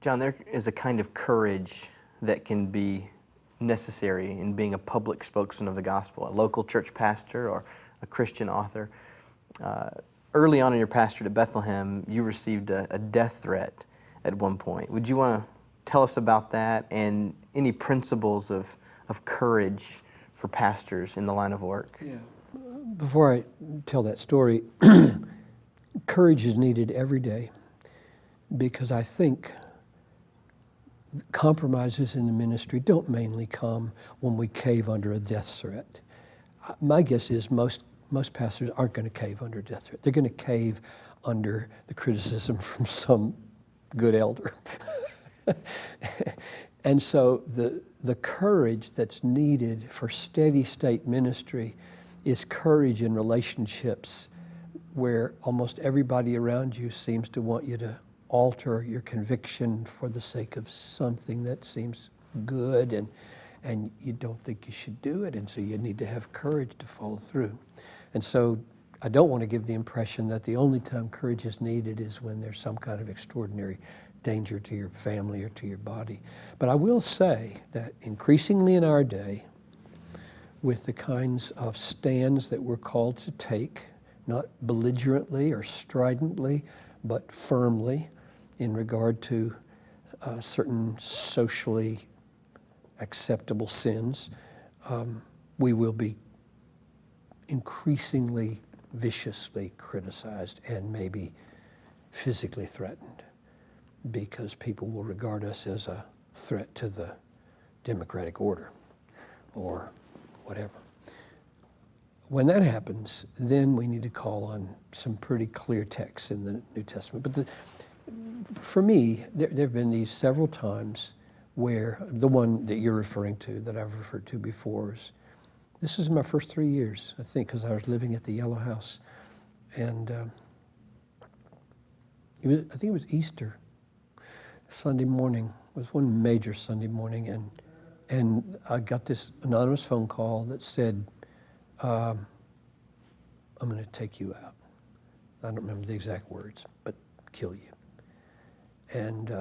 John, there is a kind of courage that can be necessary in being a public spokesman of the gospel, a local church pastor or a Christian author. Early on in your pastorate at Bethlehem, you received a death threat at one point. Would you want to tell us about that and any principles of courage for pastors in the line of work? Yeah. Before I tell that story, courage is needed every day because I think compromises in the ministry don't mainly come when we cave under a death threat. My guess is most pastors aren't going to cave under a death threat. They're going to cave under the criticism from some good elder. And so the courage that's needed for steady state ministry is courage in relationships where almost everybody around you seems to want you to alter your conviction for the sake of something that seems good, and you don't think you should do it, and so you need to have courage to follow through. And so I don't want to give the impression that the only time courage is needed is when there's some kind of extraordinary danger to your family or to your body. But I will say that increasingly in our day, with the kinds of stands that we're called to take, not belligerently or stridently, but firmly, in regard to certain socially acceptable sins, we will be increasingly viciously criticized and maybe physically threatened because people will regard us as a threat to the democratic order or whatever. When that happens, then we need to call on some pretty clear texts in the New Testament. But for me, there have been these several times where the one that you're referring to, that I've referred to before, this was my first 3 years, I think, because I was living at the Yellow House. And I think it was Easter Sunday morning. It was one major Sunday morning, and I got this anonymous phone call that said, I'm going to take you out. I don't remember the exact words, but kill you. And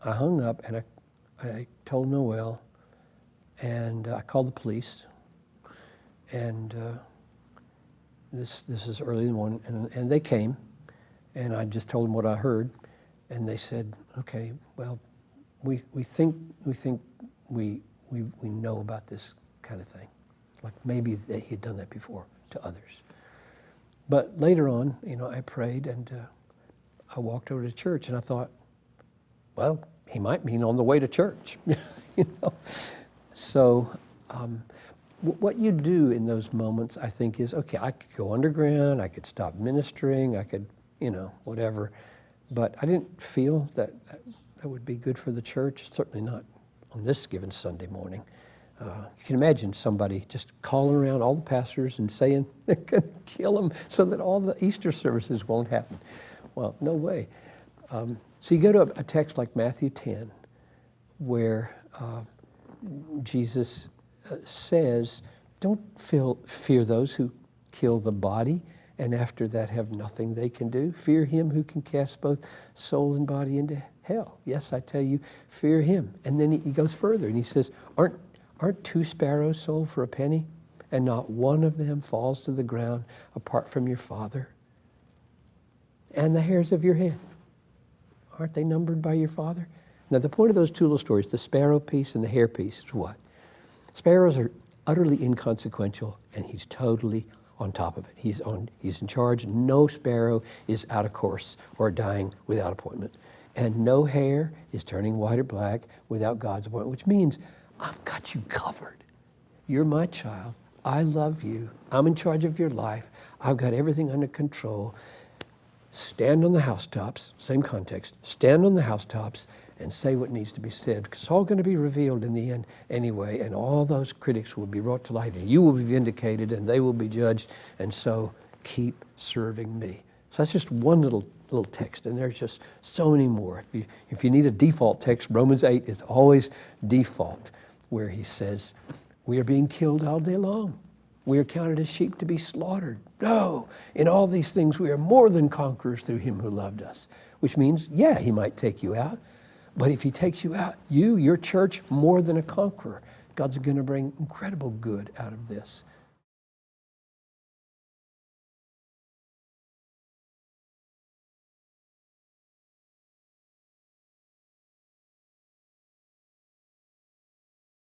I hung up, and I told Noel, and I called the police, and this is early in the morning, and they came, and I just told them what I heard, and they said, okay, well, we think we know about this kind of thing. Like maybe he had done that before to others. But later on, I prayed, and I walked over to church, and I thought, well, he might mean on the way to church. So what you do in those moments, I think, is, okay, I could go underground, I could stop ministering, I could, whatever. But I didn't feel that would be good for the church, certainly not on this given Sunday morning. You can imagine somebody just calling around all the pastors and saying they're going to kill them so that all the Easter services won't happen. Well, no way. So you go to a text like Matthew 10, where Jesus says, don't fear those who kill the body, and after that have nothing they can do. Fear him who can cast both soul and body into hell. Yes, I tell you, fear him. And then he goes further, and he says, Aren't 2 sparrows sold for a penny, and not one of them falls to the ground apart from your Father? And the hairs of your head, aren't they numbered by your Father? Now, the point of those 2 little stories, the sparrow piece and the hair piece, is what? Sparrows are utterly inconsequential, and he's totally on top of it. He's in charge. No sparrow is out of course or dying without appointment. And no hair is turning white or black without God's appointment, which means I've got you covered. You're my child. I love you. I'm in charge of your life. I've got everything under control. Stand on the housetops, same context, stand on the housetops and say what needs to be said, because it's all going to be revealed in the end anyway, and all those critics will be brought to light, and you will be vindicated, and they will be judged, and so keep serving me. So that's just one little text, and there's just so many more. If you need a default text, Romans 8 is always default, where he says, We are being killed all day long. We are counted as sheep to be slaughtered. No, in all these things we are more than conquerors through him who loved us. Which means, yeah, he might take you out. But if he takes you out, your church, more than a conqueror. God's going to bring incredible good out of this.